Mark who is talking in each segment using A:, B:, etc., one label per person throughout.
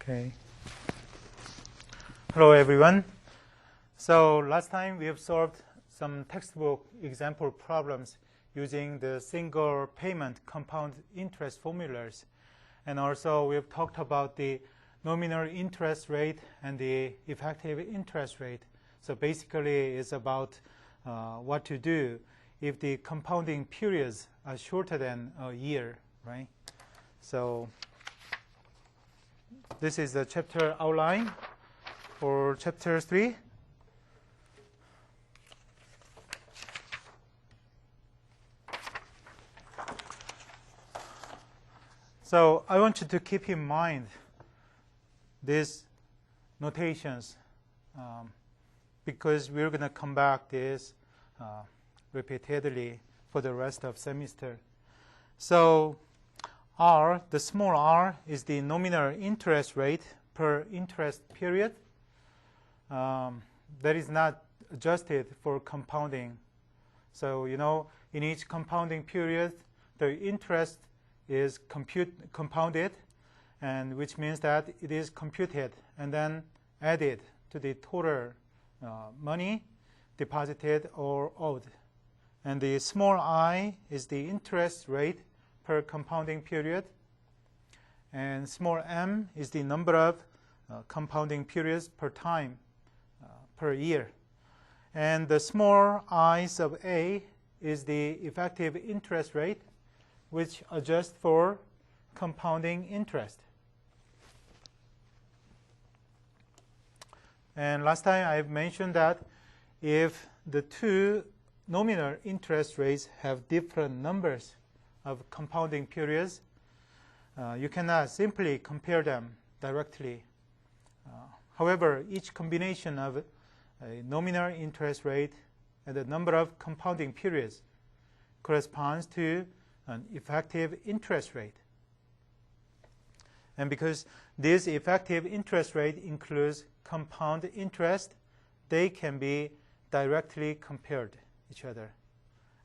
A: Okay. Hello, everyone. So last time we have solved some textbook example problems using the single payment compound interest formulas. And also we have talked about the nominal interest rate and the effective interest rate. So basically it's about what to do if the compounding periods are shorter than a year, right? So this is the chapter outline for chapter 3. So I want you to keep in mind these notations because we're going to come back this repeatedly for the rest of semester. So R, the small r, is the nominal interest rate per interest period. That is not adjusted for compounding. So, in each compounding period, the interest is compounded, and which means that it is computed and then added to the total money deposited or owed. And the small I is the interest rate per compounding period, and small m is the number of compounding periods per time per year. And the small I sub a is the effective interest rate, which adjusts for compounding interest. And last time I've mentioned that if the two nominal interest rates have different numbers of compounding periods, you cannot simply compare them directly. However, each combination of a nominal interest rate and the number of compounding periods corresponds to an effective interest rate. And because this effective interest rate includes compound interest, they can be directly compared each other.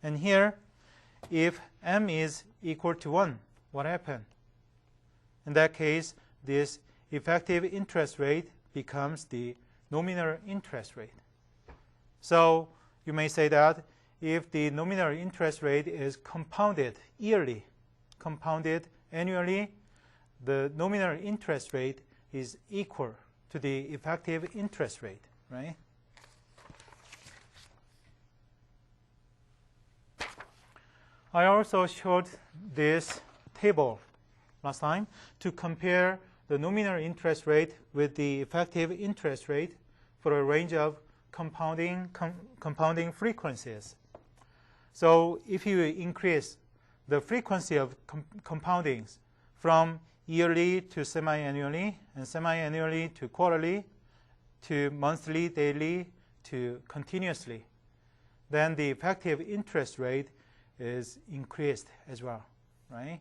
A: And here, if m is equal to 1, what happened? In that case, this effective interest rate becomes the nominal interest rate. So you may say that if the nominal interest rate is compounded yearly, compounded annually, the nominal interest rate is equal to the effective interest rate, right? I also showed this table last time to compare the nominal interest rate with the effective interest rate for a range of compounding frequencies. So if you increase the frequency of compoundings from yearly to semi-annually, and semi-annually to quarterly, to monthly, daily, to continuously, then the effective interest rate is increased as well, right?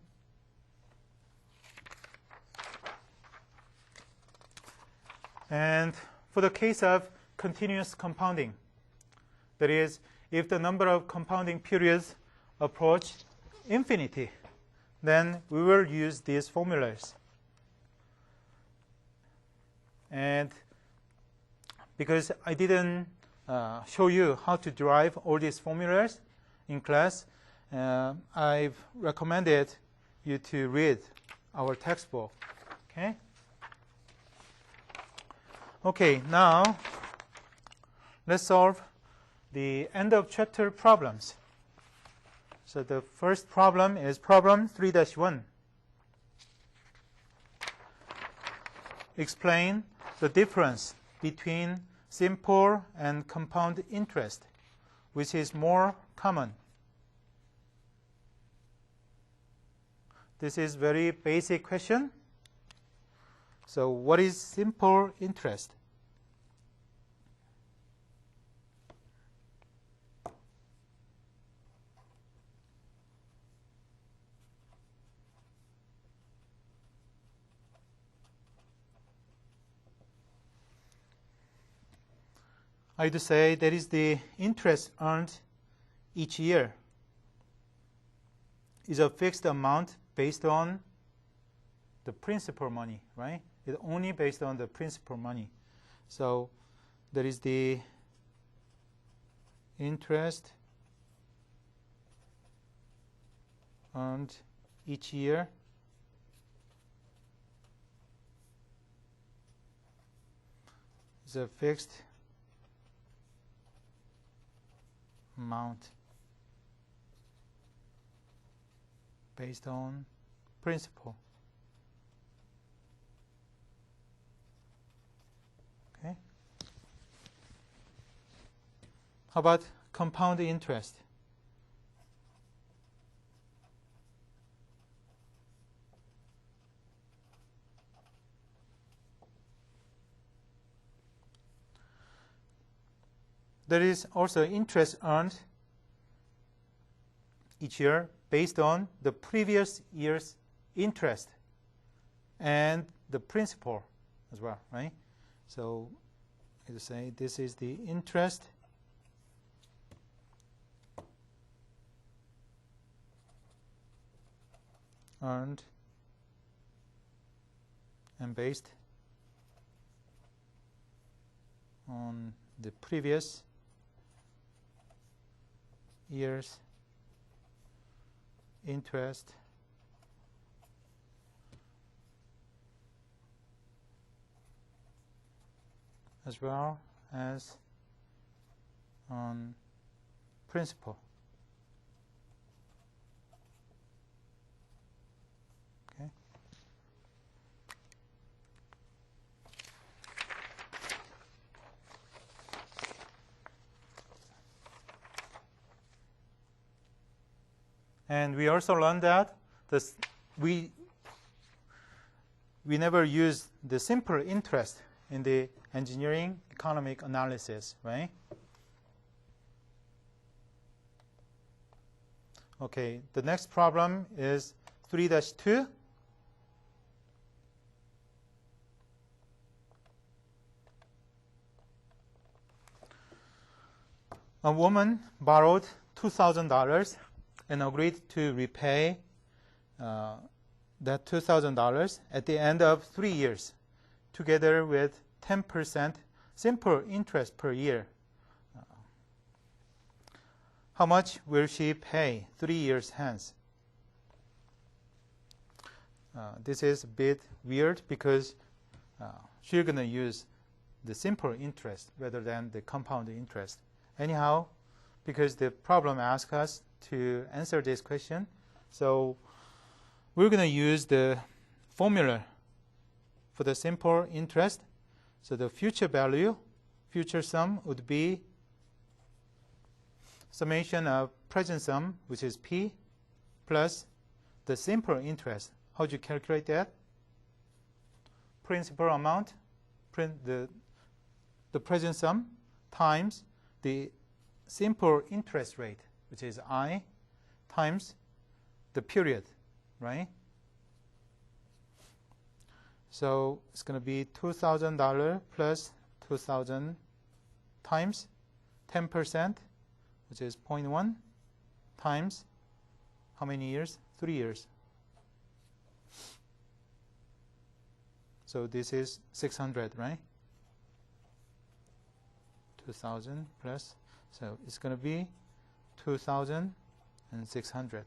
A: And for the case of continuous compounding, that is, if the number of compounding periods approach infinity, then we will use these formulas. And because I didn't show you how to derive all these formulas in class, I've recommended you to read our textbook. Okay, now let's solve the end of chapter problems. So the first problem is problem 3-1. Explain the difference between simple and compound interest, which is more common. This is very basic question. So what is simple interest? I'd say that is the interest earned each year is a fixed amount based on the principal money, right? It's only based on the principal money. So that is the interest earned each year is a fixed amount based on principal. Okay. How about compound interest? There is also interest earned each year based on the previous year's interest and the principal as well, right? So you say this is the interest earned and based on the previous year's interest as well as on principal. Okay. And we also learned that we never use the simple interest in the engineering economic analysis, right? Okay, the next problem is 3-2. A woman borrowed $2,000 and agreed to repay that $2,000 at the end of 3 years, together with 10% simple interest per year. How much will she pay 3 years hence? This is a bit weird because she's going to use the simple interest rather than the compound interest. Anyhow, because the problem asks us to answer this question, so we're going to use the formula for the simple interest. So the future value, future sum, would be summation of present sum, which is P, plus the simple interest. How do you calculate that? Principal amount, the present sum, times the simple interest rate, which is I, times the period, right? So it's going to be $2,000 plus 2,000 times 10%, which is 0.1, times how many years? 3 years. So this is 600, right? 2,000 plus, so it's going to be 2,600.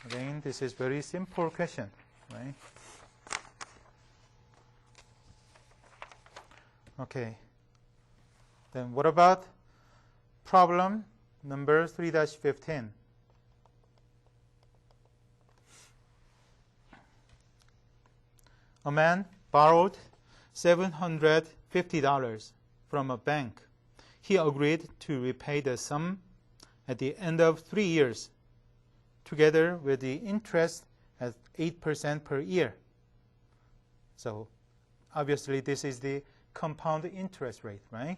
A: Again, this is very simple question, right? Okay. Then what about problem number 3-15? A man borrowed $750 from a bank. He agreed to repay the sum at the end of 3 years, together with the interest at 8% per year. So obviously this is the compound interest rate, right?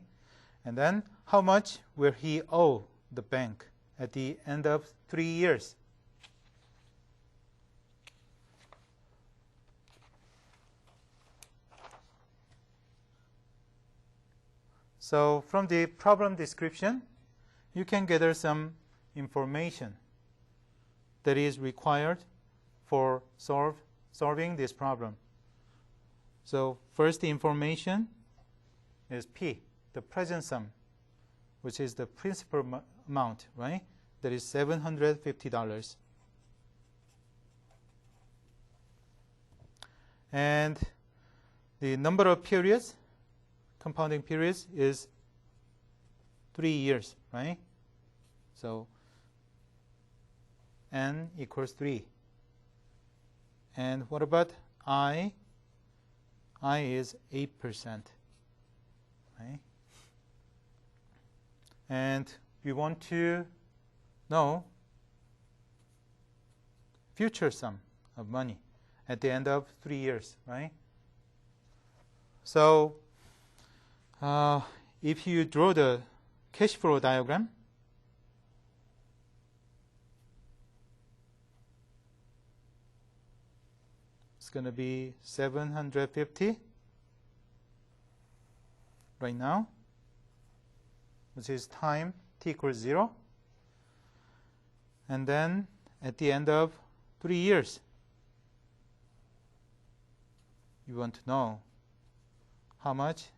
A: And then how much will he owe the bank at the end of 3 years? So from the problem description, you can gather some information. that is required for solving this problem. So first information is P, the present sum, which is the principal amount, right? That is $750. And the number of periods, compounding periods, is 3 years, right? So n equals 3. And what about I? I is 8%, right? And we want to know future sum of money at the end of 3 years, right? So if you draw the cash flow diagram, it's going to be 750 right now, which is time t equals 0. And then at the end of 3 years, you want to know how much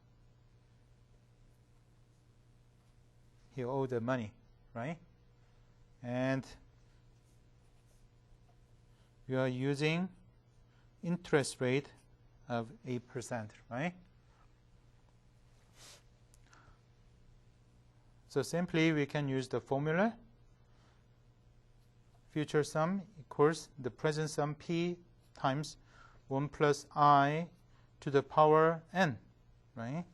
A: you owe the money, right? And you are using interest rate of 8%, right? So simply we can use the formula. Future sum equals the present sum P times 1 plus I to the power n, right?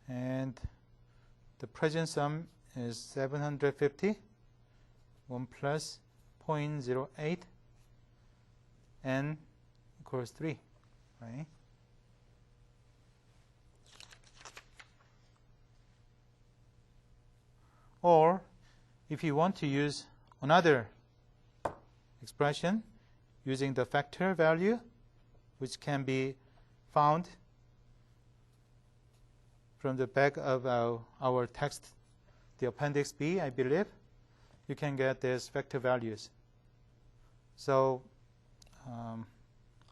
A: And the present sum is 750, 1 plus 0.08, n equals 3, right? Or if you want to use another expression using the factor value, which can be found from the back of our text, the appendix B, I believe, you can get these factor values. So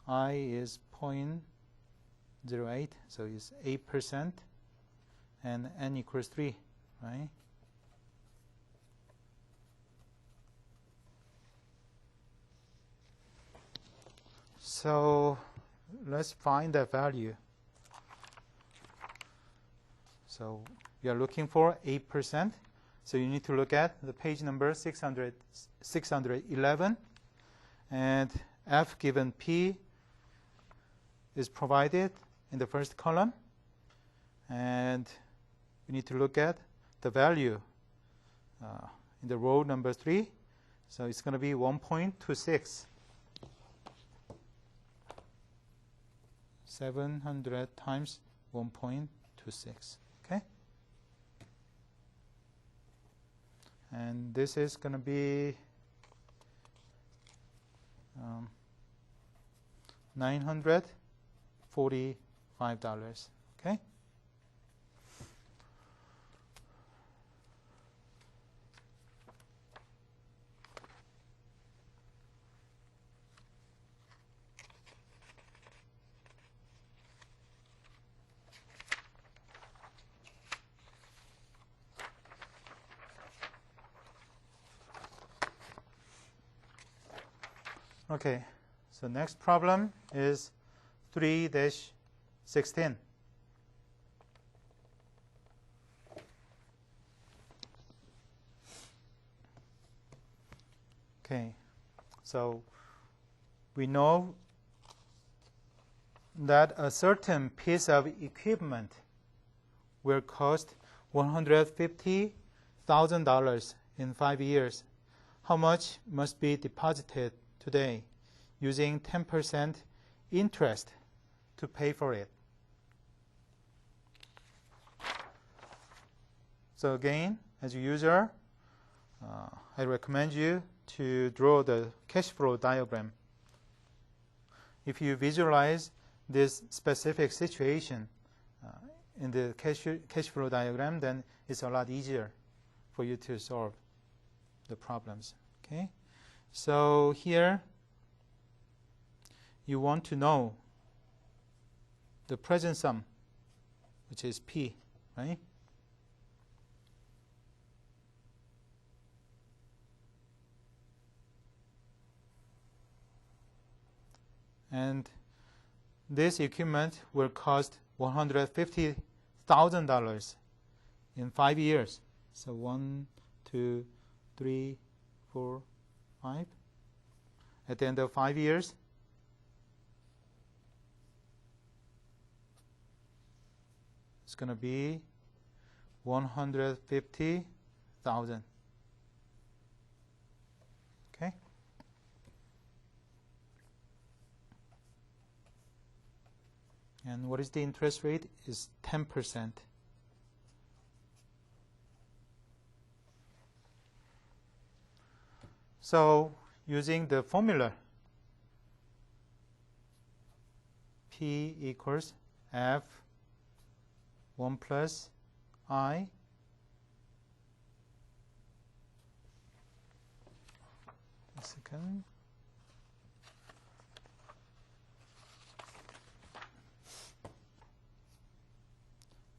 A: I is 0.08, so it's 8%, and n equals 3, right? So let's find that value. So we are looking for 8%. So you need to look at the page number 611. And F given P is provided in the first column. And we need to look at the value in the row number 3. So it's going to be 1.26. 700 times 1.26, okay? And this is going to be $945, okay? Okay, so next problem is 3-16. Okay, so we know that a certain piece of equipment will cost $150,000 in 5 years. How much must be deposited today using 10% interest to pay for it? So again, as a user, I recommend you to draw the cash flow diagram. If you visualize this specific situation in the cash flow diagram, then it's a lot easier for you to solve the problems. Okay, so here you want to know the present sum, which is P, right? And this equipment will cost $150,000 in 5 years. So 1, 2, 3, 4, 5. At the end of 5 years, it's going to be 150,000. Okay. And what is the interest rate? Is 10%. So using the formula, P equals F 1 plus I a second.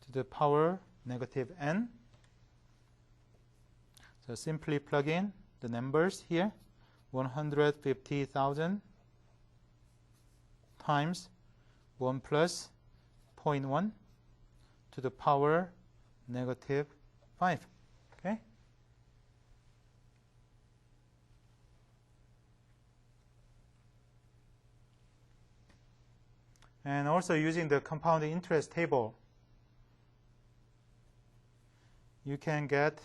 A: To the power negative n. So simply plug in the numbers here. 150,000 times 1 plus 0.1 to the power negative 5. Okay? And also using the compounding interest table, you can get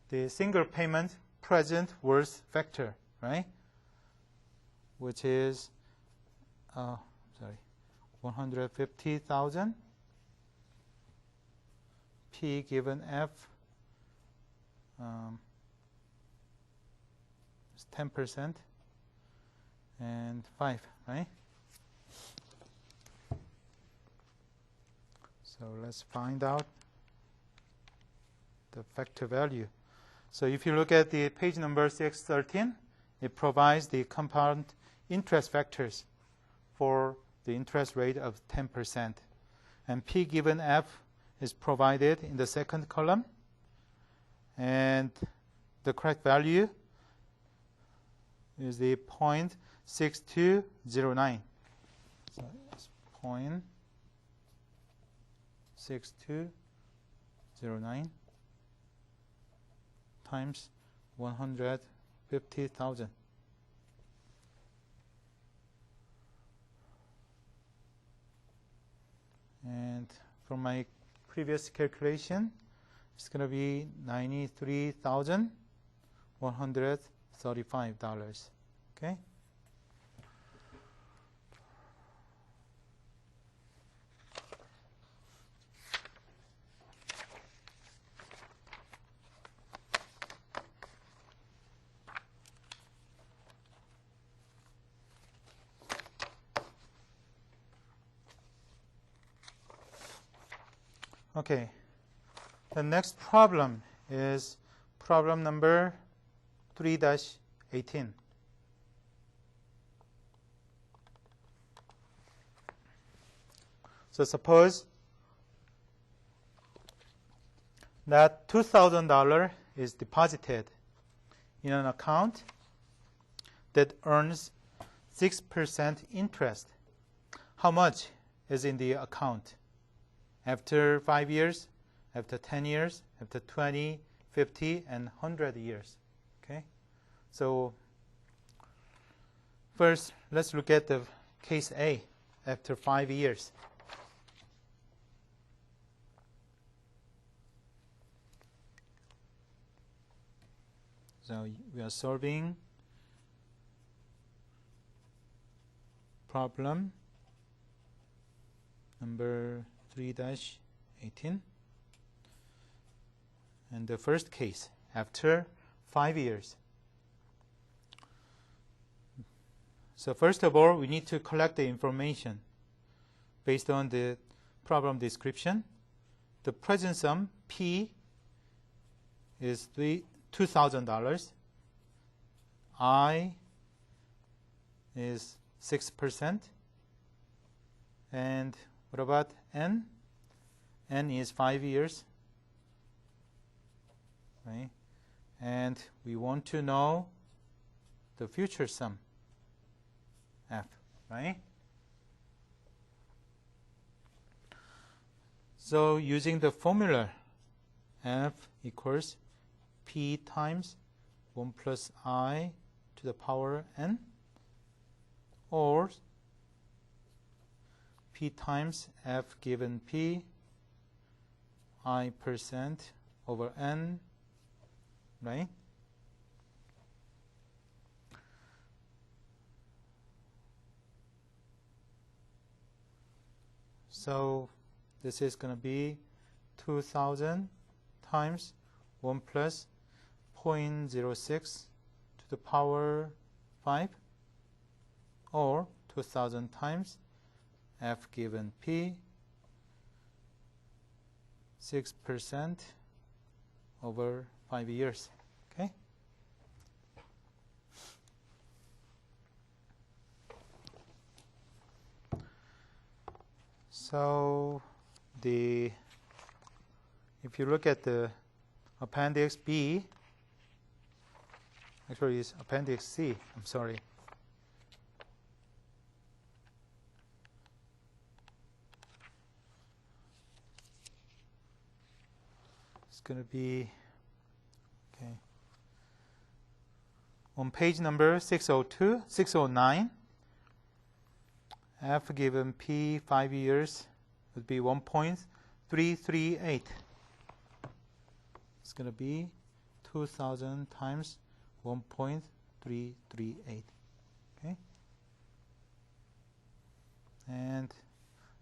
A: the single payment present worth factor, right? Which is 150,000 P given F is 10% and 5, right? So let's find out the factor value. So if you look at the page number 613, it provides the compound interest factors for the interest rate of 10%. And P given F is provided in the second column. And the correct value is the 0.6209. So it's 0.6209 times 150,000. And from my previous calculation, it's going to be $93,135. Okay? Okay, the next problem is problem number 3-18. So suppose that $2,000 is deposited in an account that earns 6% interest. How much is in the account? After 5 years, after 10 years, after 20, 50, and 100 years. Okay? So first, let's look at the case A after 5 years. So we are solving problem number 3-18. And the first case, after 5 years. So first of all, we need to collect the information based on the problem description. The present sum, P, is $2,000. I is 6%. And what about N? N is 5 years. Right? And we want to know the future sum, F, right? So using the formula, F equals P times 1 plus I to the power N, or P times F given P, I% over N, right? So this is going to be 2,000 times 1 plus 0.06 to the power 5, or 2,000 times F given P, 6% over 5 years. Okay. So if you look at the appendix B, actually it's appendix C, I'm sorry. It's going to be, okay, on page number 609, F given P 5 years would be 1.338. It's going to be 2,000 times 1.338. Okay, and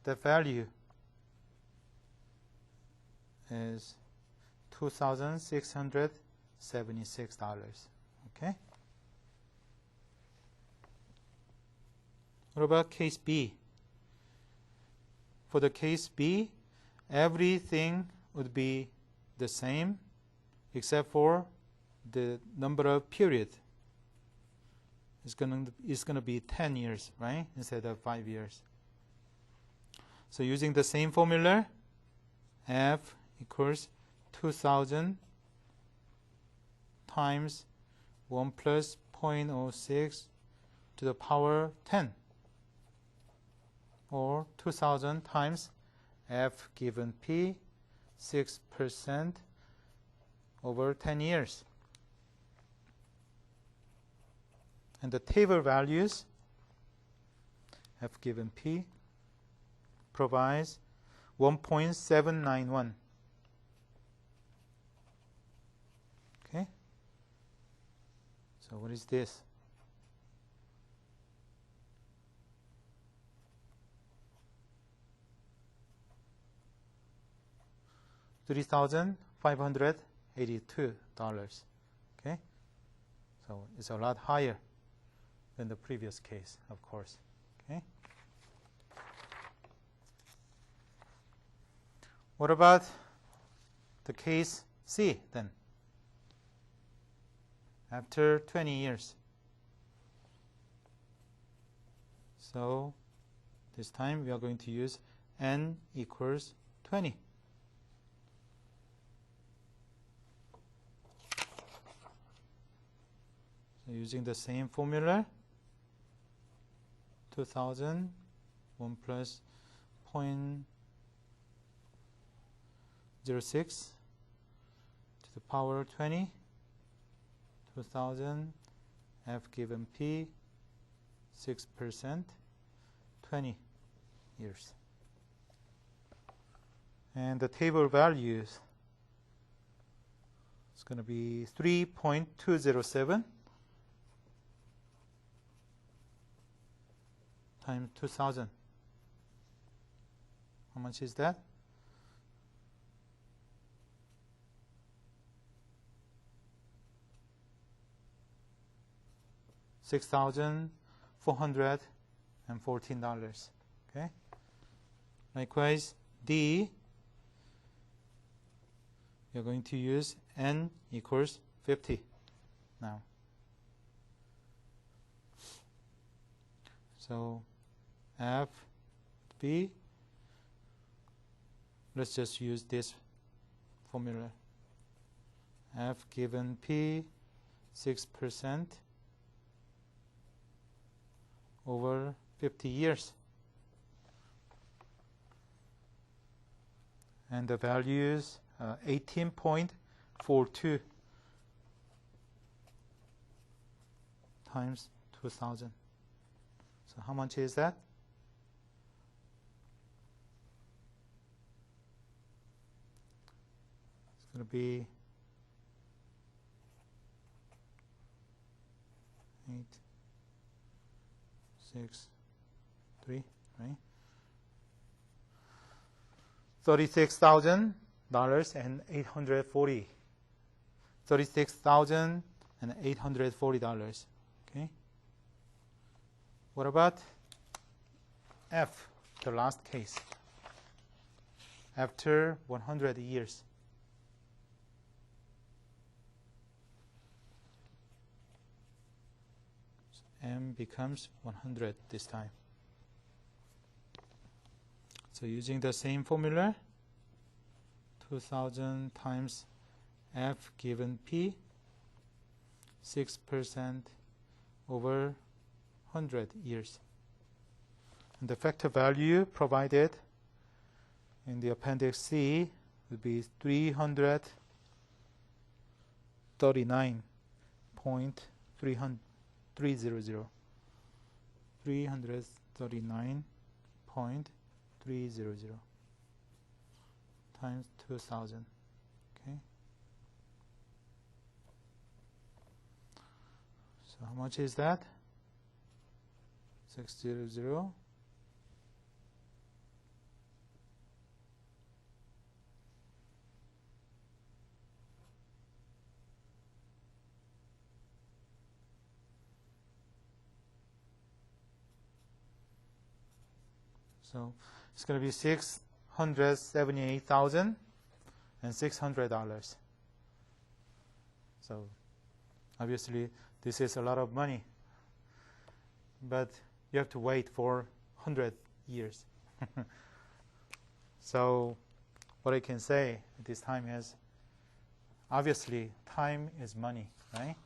A: the value is $2,676. Okay. What about case B? For the case B, everything would be the same except for the number of periods. It's going to be 10 years, right, instead of 5 years. So using the same formula, F equals 2,000 times 1 plus 0.06 to the power 10, or 2,000 times F given P, 6% over 10 years. And the table values, F given P, provides 1.791. Okay? So what is this? $3,582. Okay? So it's a lot higher than the previous case, of course. Okay? What about the case C then? After 20 years. So this time we are going to use N equals 20. So using the same formula, 2,000, 1 plus 0.06 to the power 20, 2,000, F given P, 6%, 20 years. And the table values, it's going to be 3.207 times 2,000. How much is that? $6,414. Okay. Likewise, D, you're going to use N equals 50 now. So F, B, let's just use this formula. F given P, 6% over 50 years. And the value is 18.42 times 2,000. So how much is that? It's going to be 8, 6, 3, right? $36,000 and $840. $36,840. Okay. What about F, the last case? After 100 years. So M becomes 100 this time. So using the same formula, 2,000 times F given P, 6% over 100 years. And the factor value provided in the appendix C would be 339.300. 339.300 times 2,000. Okay. So how much is that? 600. So it's going to be $678,600. So obviously this is a lot of money, but you have to wait for 100 years. So what I can say at this time is, obviously time is money, right?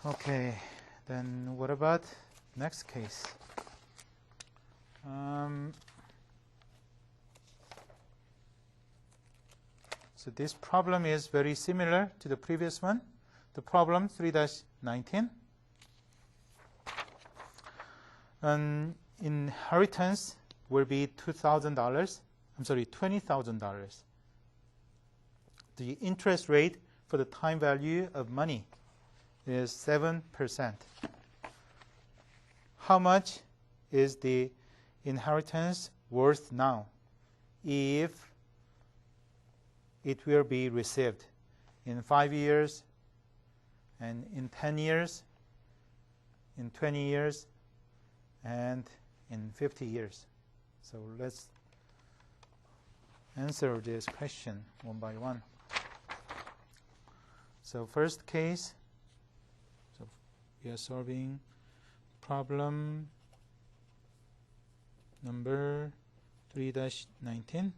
A: Okay. Then what about next case? So this problem is very similar to the previous one. The problem 3-19. An inheritance will be $2,000. I'm sorry, $20,000. The interest rate for the time value of money is 7%. How much is the inheritance worth now if it will be received in 5 years, and in 10 years, in 20 years, and in 50 years? So let's answer this question one by one. So first case, so we are solving problem number 3-19.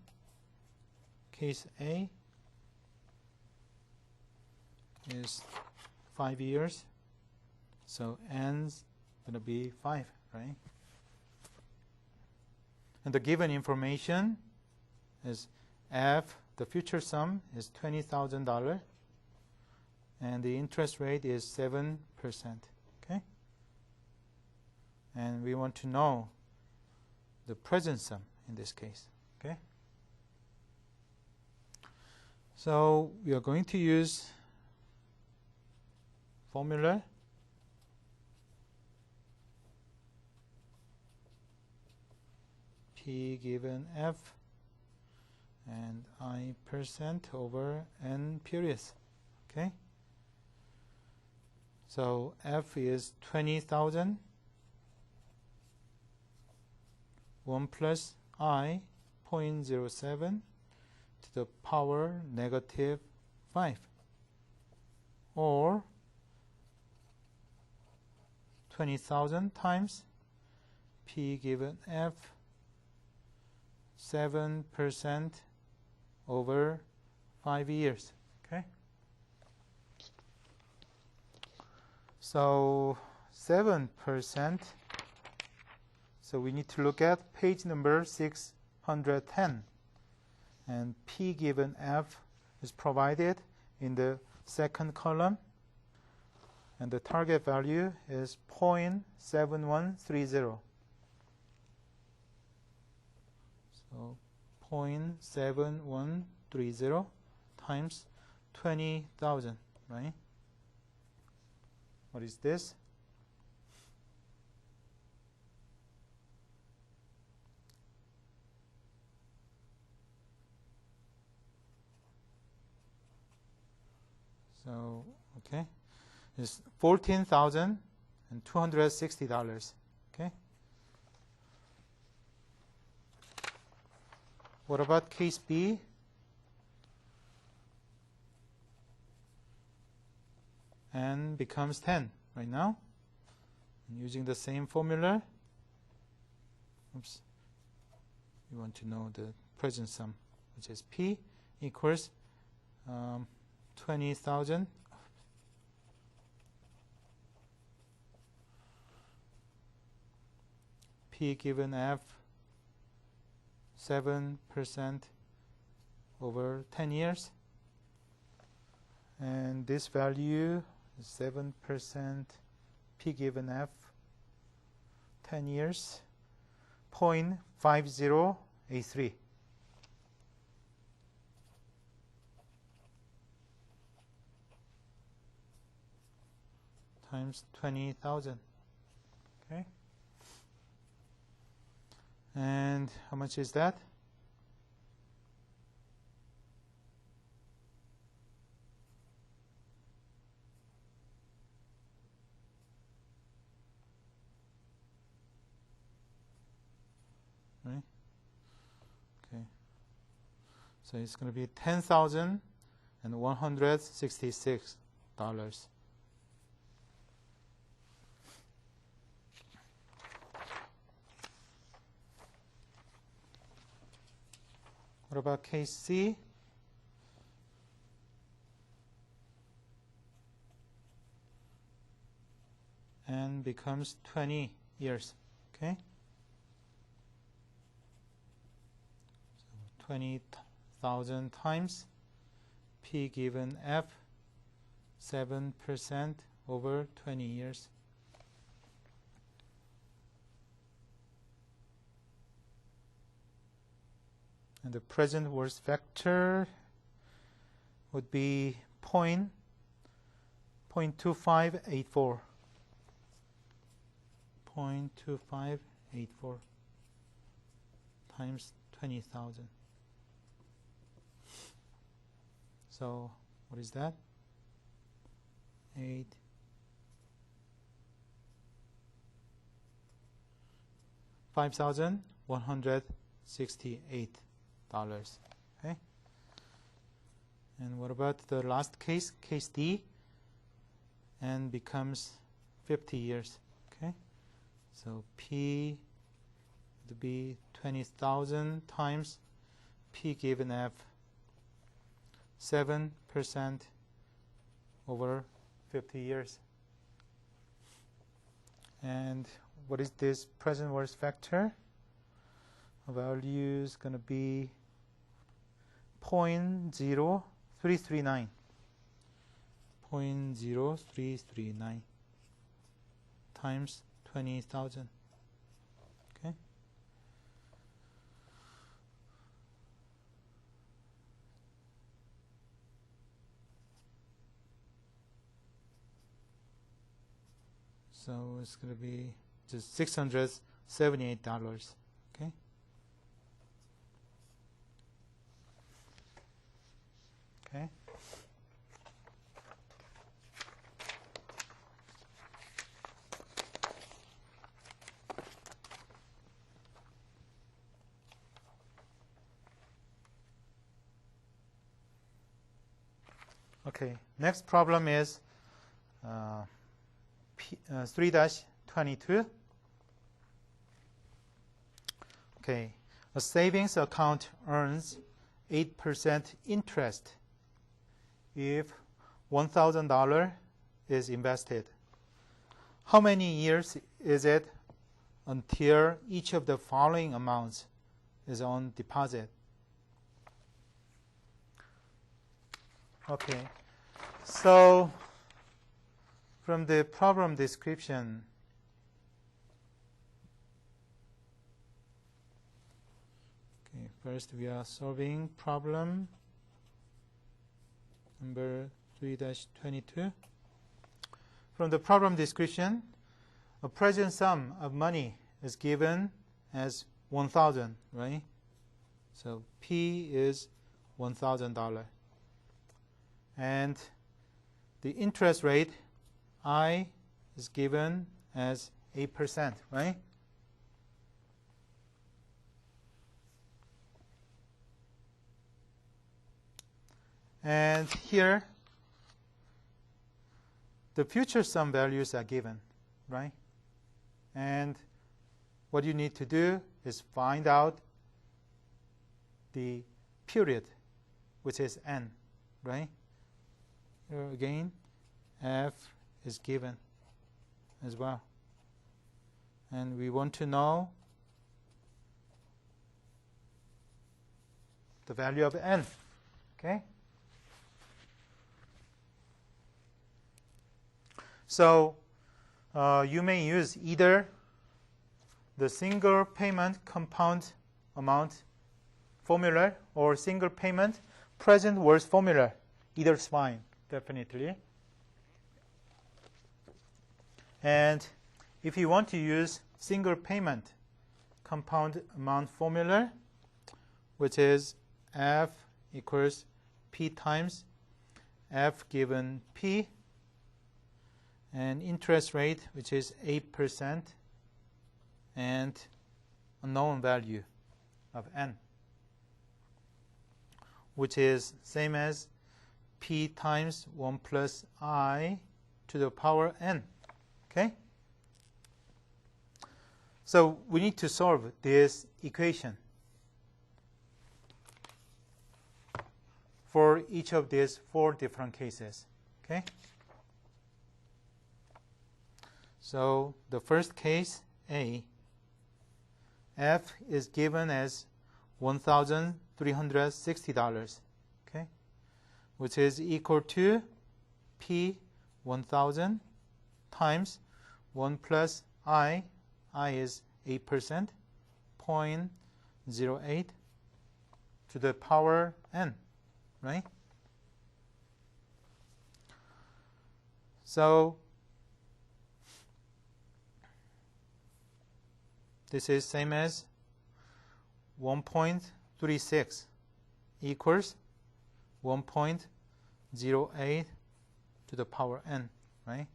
A: Case A is 5 years, so n's going to be 5, right? And the given information is F, the future sum is $20,000, and the interest rate is 7%. Okay? And we want to know the present sum in this case. Okay? So we are going to use formula P given F and I% over N periods. Okay. So F is 20,000. 1 plus I 0.07 to the power negative 5, or 20,000 times P given F 7% over 5 years. Okay. So 7%. So we need to look at page number 610. And P given F is provided in the second column. And the target value is 0.7130. So 0.7130 times 20,000, right? What is this? So, okay, it's $14,260. Okay. What about case B? N becomes 10 right now. And using the same formula. Oops. You want to know the present sum, which is P equals 20,000 P given F 7% over 10 years, and this value is 7% P given F 10 years 0.5083. Times 20,000. Okay. And how much is that? Right? Okay. So it's going to be $10,166. What about case C? N becomes 20 years. Okay. So 20,000 times P given F 7% over 20 years. And the present worst factor would be 0.2584. 0.2584 times 20,000. So what is that? 5,168. Okay. And what about the last case, case D? N becomes 50 years. Okay. So P would be 20,000 times P given F 7% over 50 years. And what is this present worst factor? The value is going to be 0.0339. 0.0339 times 20,000. Okay. So it's going to be just $678. Okay. Okay. Okay, next problem is 3-22. Okay, a savings account earns 8% interest if $1,000 is invested. How many years is it until each of the following amounts is on deposit? Okay, so from the problem description, okay, first we are solving problem number 3-22. From the problem description, a present sum of money is given as 1,000, right? So P is $1,000. And the interest rate, I, is given as 8%, right? And here, the future sum values are given, right? And what you need to do is find out the period, which is n, right? Here again, f is given as well. And we want to know the value of n, okay? So you may use either the single payment compound amount formula or single payment present worth formula. Either is fine, definitely. And if you want to use single payment compound amount formula, which is F equals P times F given P, and interest rate, which is 8%, and a known value of n, which is same as P times 1 plus I to the power n. Okay? So we need to solve this equation for each of these 4 different cases. Okay? So the first case, A, F is given as $1,360, okay, which is equal to P 1,000 times 1 plus I is 8%, 0.08 to the power n, right? So this is same as 1.36 equals 1.08 to the power n, right?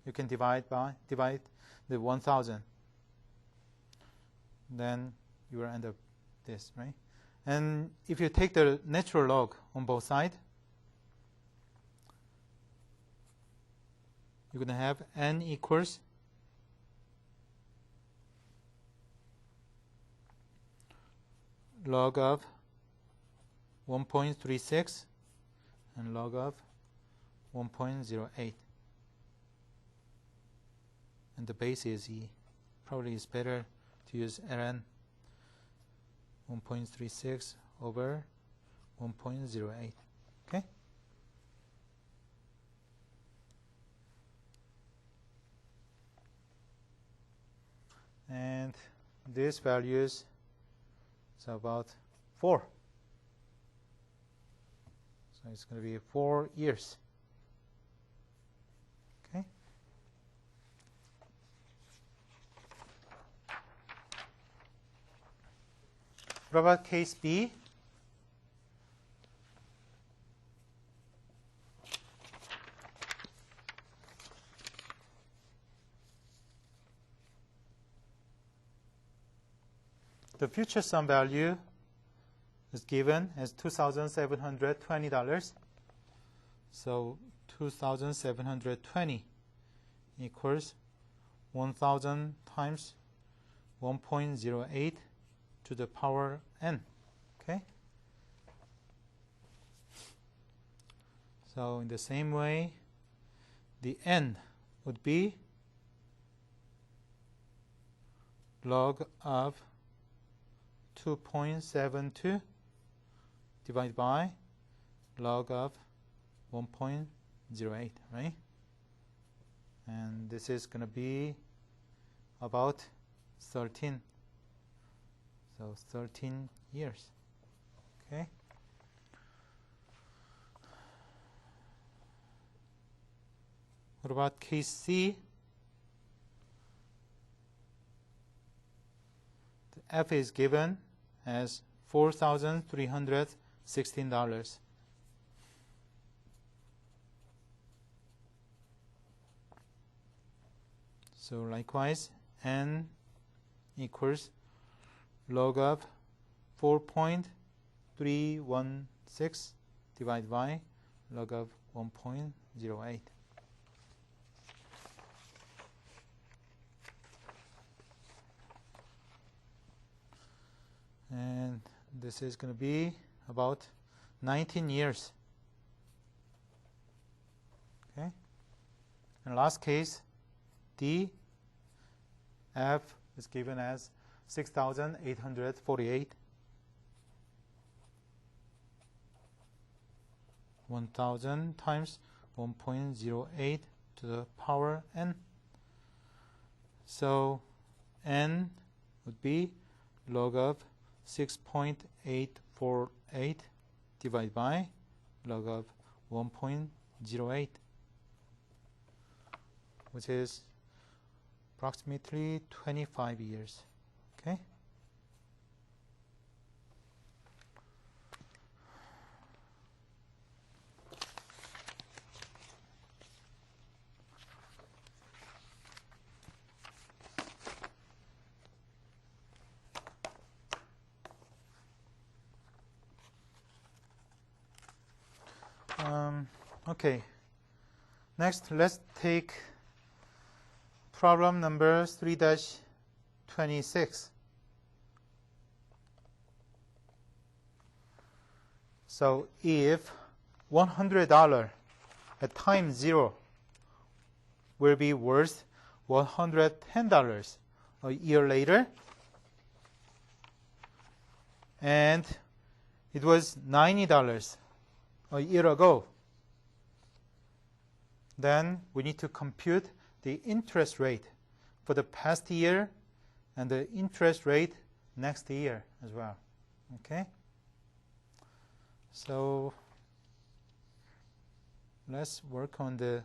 A: You can divide the 1,000. Then you will end up this, right? And if you take the natural log on both sides, you're going to have n equals log of 1.36 and log of 1.08. And the base is e. Probably it's better to use ln 1.36 over 1.08. Okay? And these values is about 4. So it's going to be 4 years. Okay? What about case B? The future sum value is given as $2,720. So 2720 equals 1000 times 1.08 to the power n. Okay? So in the same way, the n would be log of 2.72 divided by log of 1.08, right? And this is going to be about 13. So 13 years. Okay? What about case C? The F is given as $4,316. So likewise, n equals log of 4.316 divided by log of 1.08. And this is going to be about 19 years. Okay. And last case, D, F is given as 6,848. 1,000 times 1.08 to the power n. So n would be log of 6.848 divided by log of 1.08, which is approximately 25 years. Okay? Okay. Next, let's take problem number 3-26. So if $100 at time 0 will be worth $110 a year later, and it was $90 a year ago, then we need to compute the interest rate for the past year and the interest rate next year as well. Okay? So let's work on the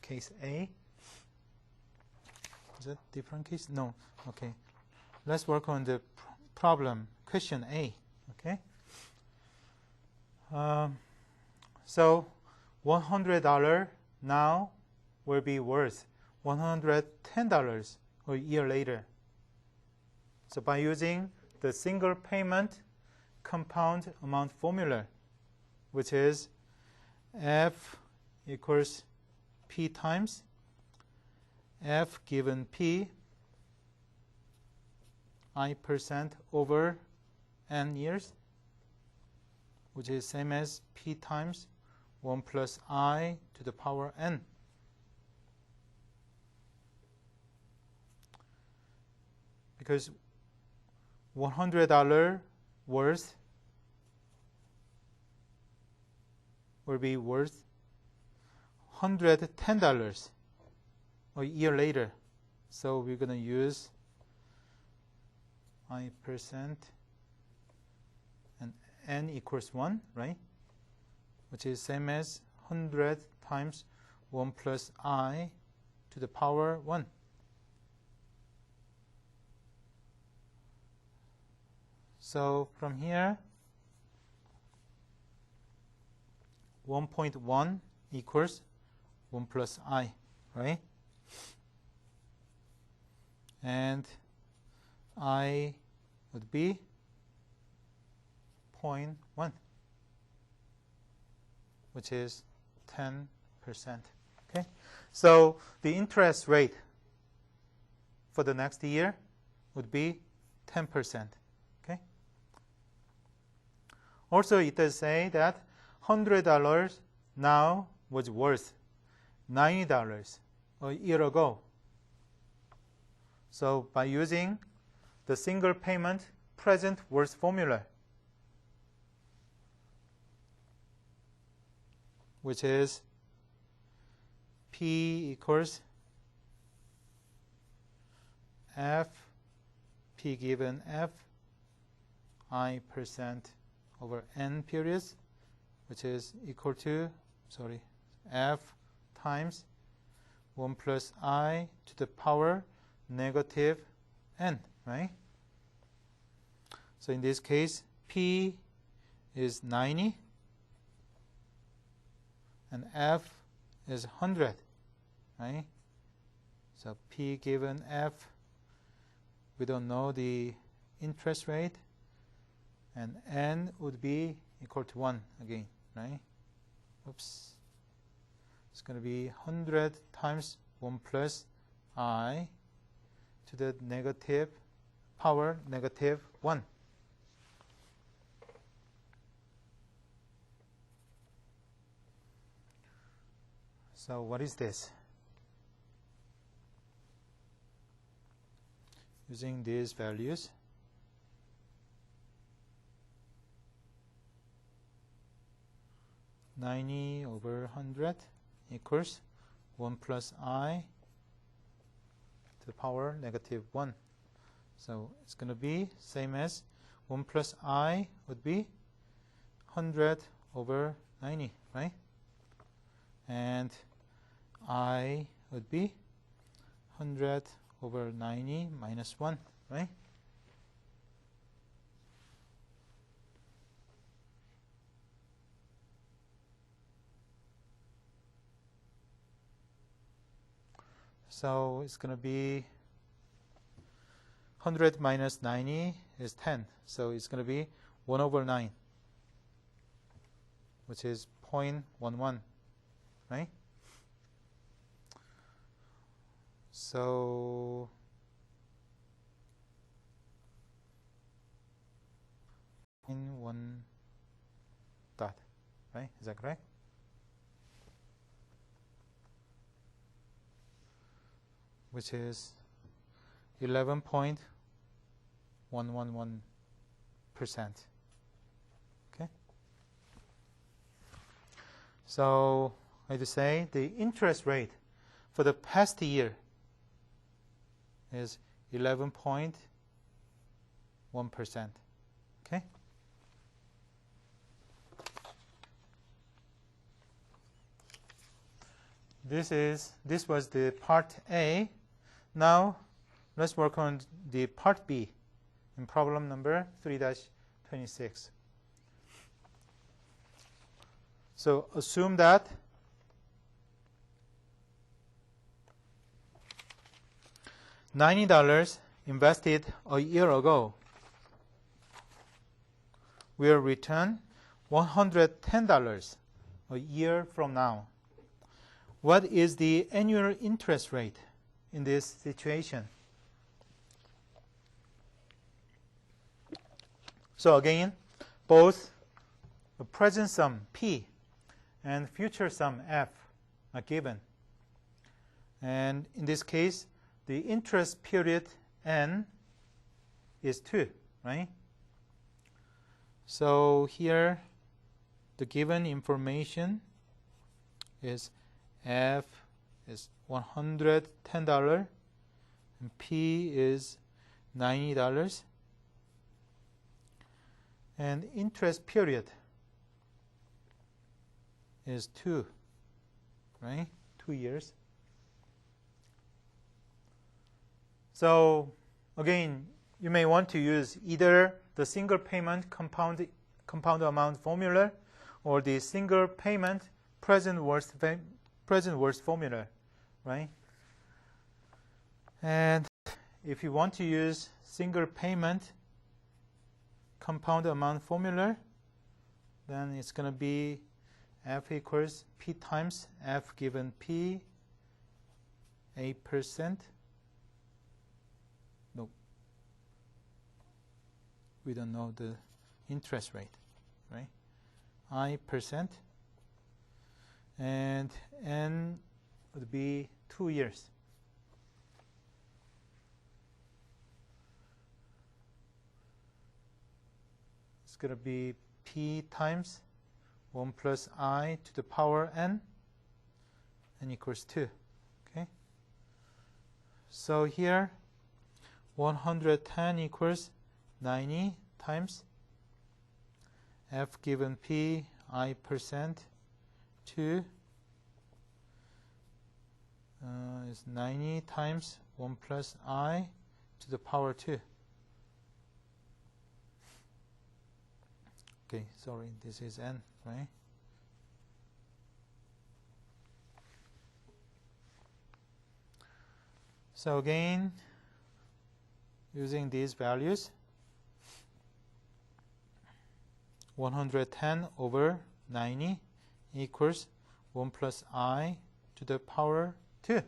A: case A. Is it different case? No. Okay. Let's work on the problem, question A. Okay? So $100 now will be worth $110 a year later. So by using the single payment compound amount formula, which is F equals P times F given P I% over n years, which is same as P times 1 plus I to the power n. Because $100 worth will be worth $110 a year later. So we're going to use I% and n equals 1, right? Which is same as 100 times 1 plus I to the power 1. So from here, 1.1 equals 1 plus I, right? And I would be 0.1, which is 10%. Okay, so the interest rate for the next year would be 10%. Okay. Also, it does say that $100 now was worth $90 a year ago. So by using the single payment present worth formula, which is P equals F, P given F, I percent over N periods, which is equal to, F times 1 plus I to the power negative N, right? So in this case, P is 90 and F is 100, right? So P given F, we don't know the interest rate, and N would be equal to 1 again, right? Oops. It's going to be 100 times 1 plus I to the negative power negative 1. So what is this? Using these values, $90 over 100 equals 1 plus I to the power negative 1. So it's going to be same as 1 plus I would be 100 over 90, right? And I would be 100 over 90 minus 1, right? So it's going to be 100 minus 90 is 10. So it's going to be 1 over 9, which is 0.11, right? So in 1 dot, right? Is that correct? Which is 11.111%. Okay. So I just say the interest rate for the past year is 11.1%. Okay. This was the part A. Now let's work on the part B in problem number 3-26. So assume that $90 invested a year ago will return $110 a year from now. What is the annual interest rate in this situation? So again, both the present sum P and future sum F are given. And in this case, the interest period N is 2, right? So here, the given information is F is $110 and P is $90. And interest period is 2, right? 2 years. So again, you may want to use either the single payment compound amount formula or the single payment present worst formula, right? And if you want to use single payment compound amount formula, then it's going to be F equals P times F given P 8%. No, we don't know the interest rate, right? I%, and N would be 2 years. It's going to be P times 1 plus I to the power N equals 2. Okay. So here 110 equals 90 times F given P I% 2 is 90 times 1 plus I to the power 2. Okay, sorry, this is N, right? So again, using these values, 110 over 90 equals 1 plus I to the power 2.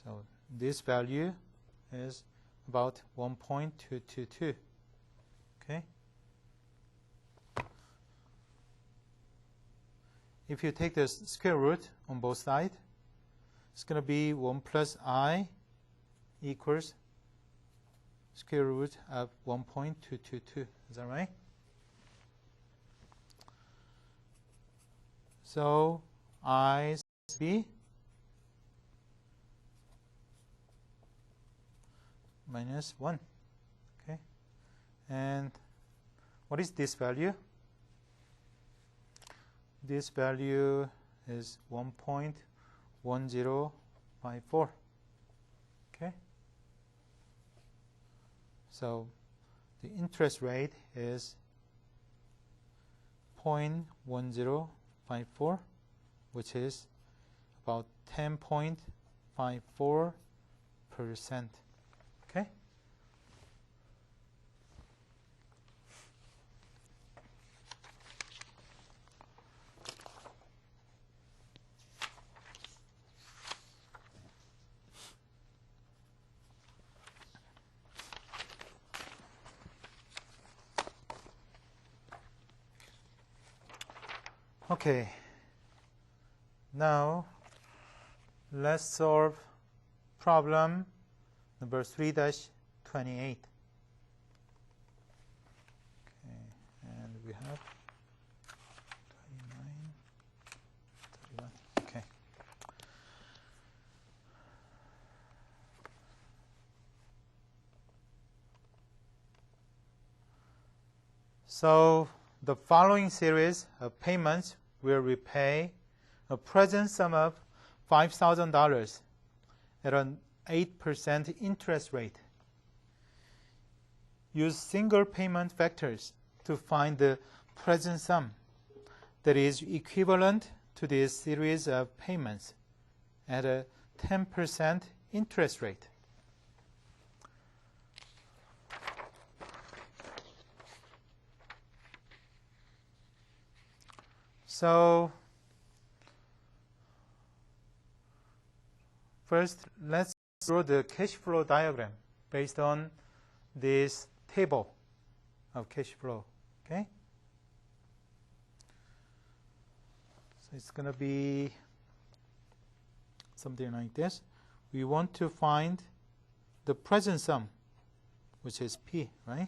A: So this value is about 1.222. Okay. If you take the square root on both sides, it's going to be 1 plus I equals square root of 1.222. Is that right? So I b minus 1. Okay. And what is this value? This value is 1.1054. Okay. So the interest rate is 0.1054, which is about 10.54%. Okay. Okay, now let's solve problem number 3-28. Okay, and we have 29, 31. Okay. So the following series of payments will repay a present sum of $5,000 at an 8% interest rate. Use single payment factors to find the present sum that is equivalent to this series of payments at a 10% interest rate. So first, let's draw the cash flow diagram based on this table of cash flow. Okay? So it's going to be something like this. We want to find the present sum, which is P, right?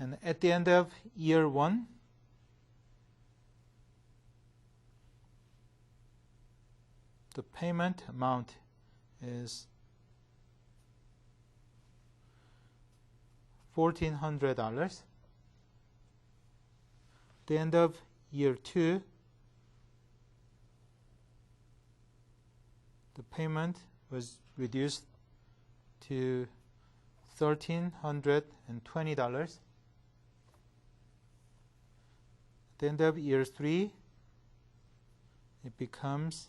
A: And at the end of year 1, the payment amount is $1,400. At the end of year 2, the payment was reduced to $1,320. At the end of year 3, it becomes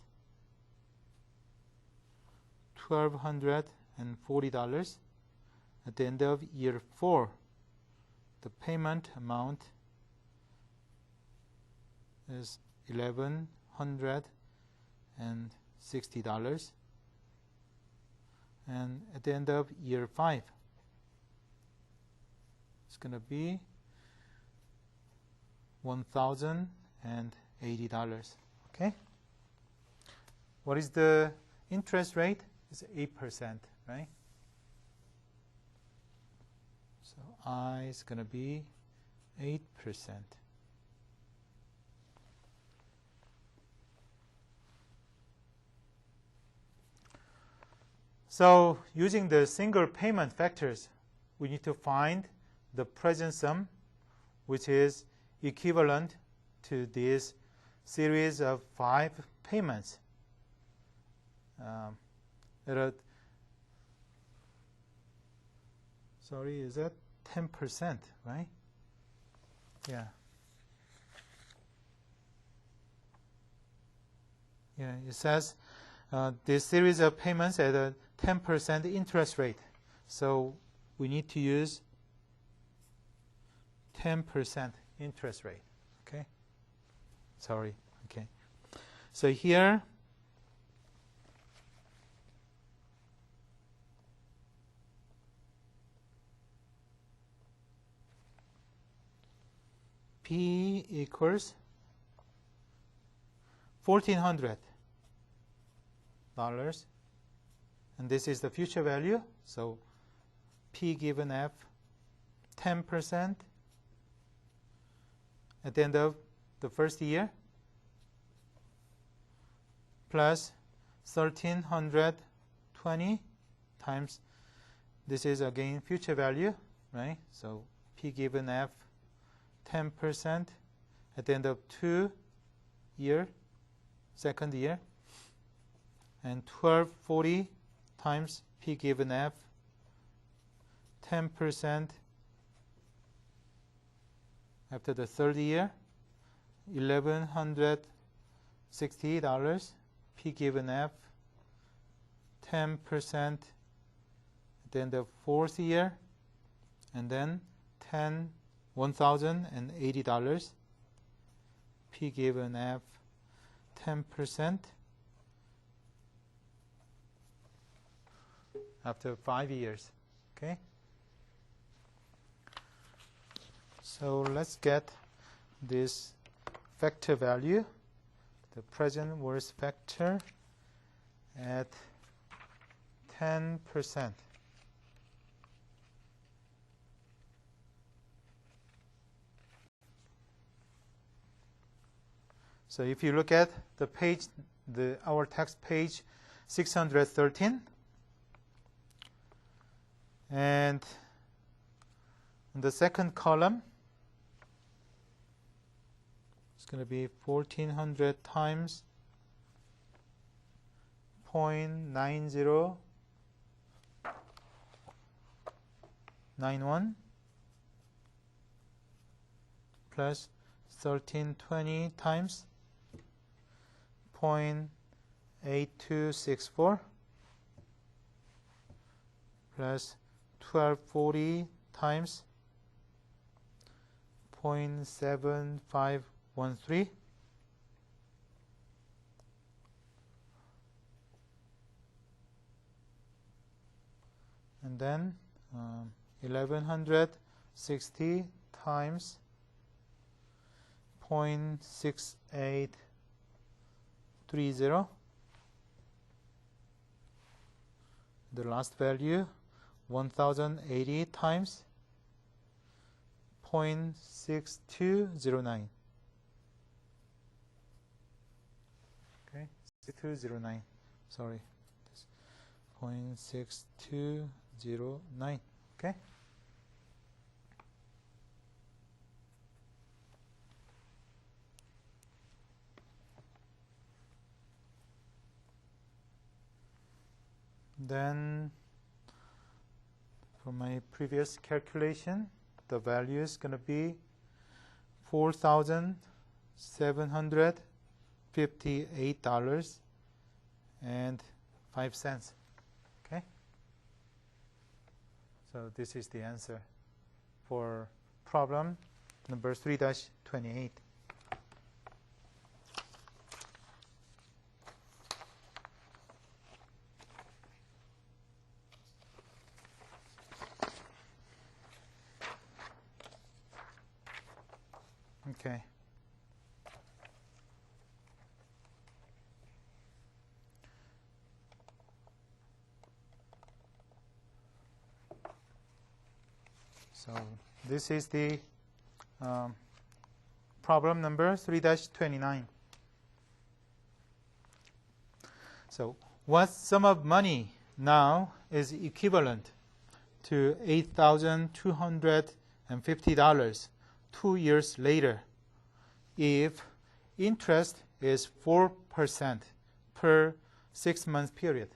A: $1,240. At the end of year 4, the payment amount is $1,160. And at the end of year 5, it's going to be $1,080. Okay? What is the interest rate? It's 8%, right? So I is going to be 8%. So using the single payment factors, we need to find the present sum, which is equivalent to this series of 5 payments. Is that 10%, right? Yeah. Yeah, it says this series of payments at a 10% interest rate. So we need to use 10% interest rate. Okay? Sorry. Okay. So here, P equals $1,400. And this is the future value. So P given F 10% at the end of the first year plus 1,320 times, this is again future value, right? So P given F 10% at the end of 2 year, second year, and 1,240 times P given F 10% after the third year, $1,160. P given F 10% at the end of fourth year, and then $1,080. P given F 10% after 5 years. Okay. So let's get this factor value, the present worst factor at 10%. So if you look at the page, our text page 613, and in the second column, it's going to be 1,400 times 0.9091 plus 1,320 times 0.8264 plus 1,240 times 0.7513 and then 1,160 times 0.6830. The last value 1,080 times 0.6209. Okay, 6209. Sorry, 0.6209. Okay. Then for my previous calculation, the value is going to be $4,758.05. So this is the answer for problem number 3-28. Okay. So this is the problem number 3-29. So what sum of money now is equivalent to $8,250 2 years later if interest is 4% per 6-month period?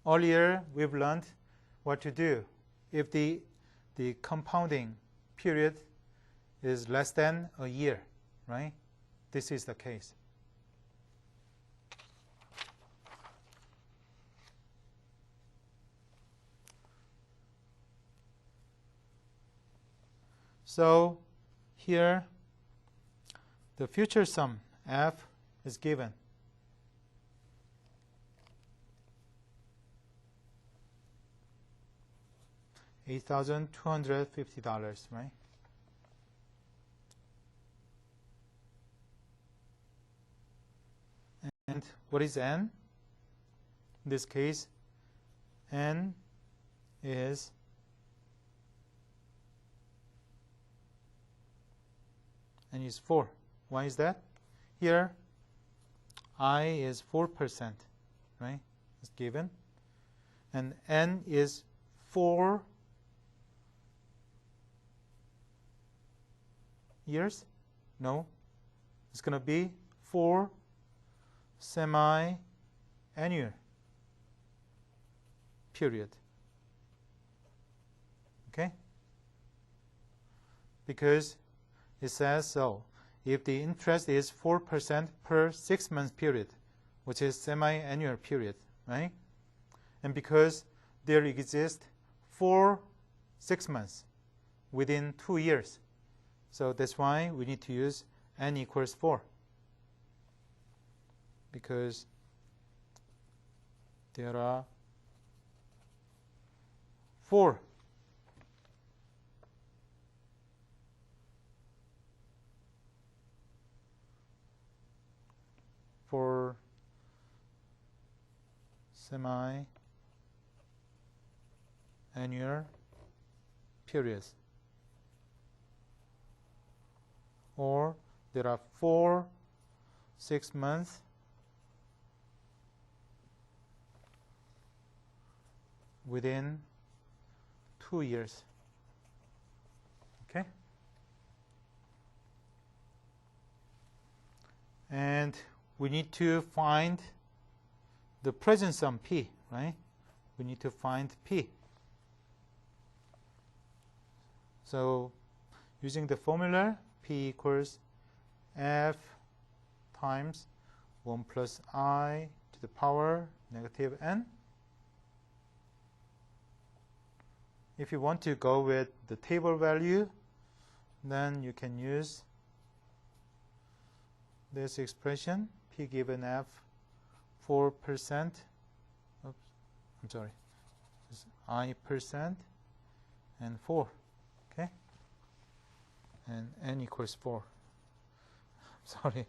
A: Earlier, we've learned what to do if the compounding period is less than a year, right? This is the case. So here, the future sum, F, is given. $8,250, right? And what is N? In this case, N is N is 4. Why is that? Here, I is 4%, right? It's given. And N is 4 years? No. It's going to be 4 semi-annual period. Okay? Because it says so. If the interest is 4% per 6-month period, which is semi-annual period, right? And because there exist 4 6 months within 2 years, so that's why we need to use N equals 4, because there are 4 semi-annual periods, or there are 4 6 months within 2 years. Okay? And we need to find the present sum P, right? We need to find P. So using the formula, P equals F times 1 plus I to the power negative N. If you want to go with the table value, then you can use this expression, P given F 4%, oops, I'm sorry, it's I percent and 4, okay? And N equals 4. Sorry.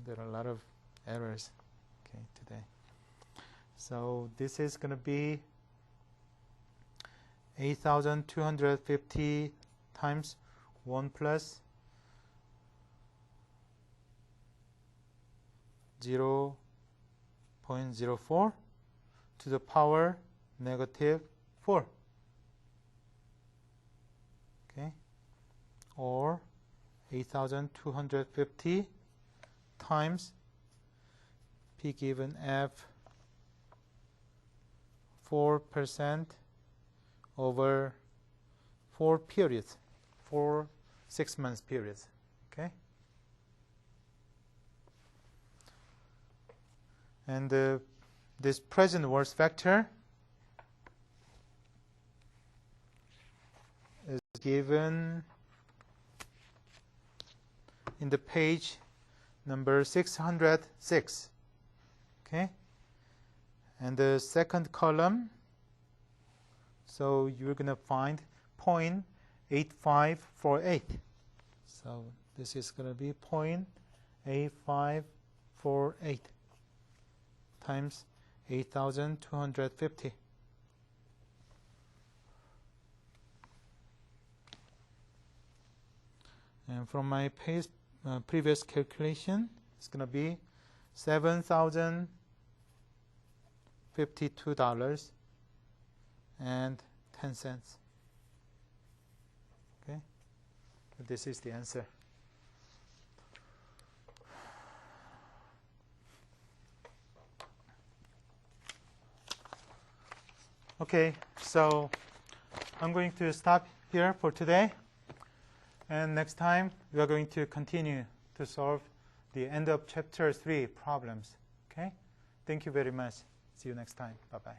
A: There are a lot of errors, okay, today. So this is going to be 8,250 times 1 plus 0.04 to the power negative 4. Okay, or 8,250 times P given F 4% over 4 periods, 4 6 months periods. Okay. And this present worst factor is given in the page number 606. Okay, and the second column, so you're going to find 0.8548. So this is going to be 0.8548 times 8,250. And from my previous calculation, it's going to be $7,052.10. Okay, this is the answer. Okay, so I'm going to stop here for today. And next time, we are going to continue to solve the end of chapter 3 problems. Okay? Thank you very much. See you next time. Bye-bye.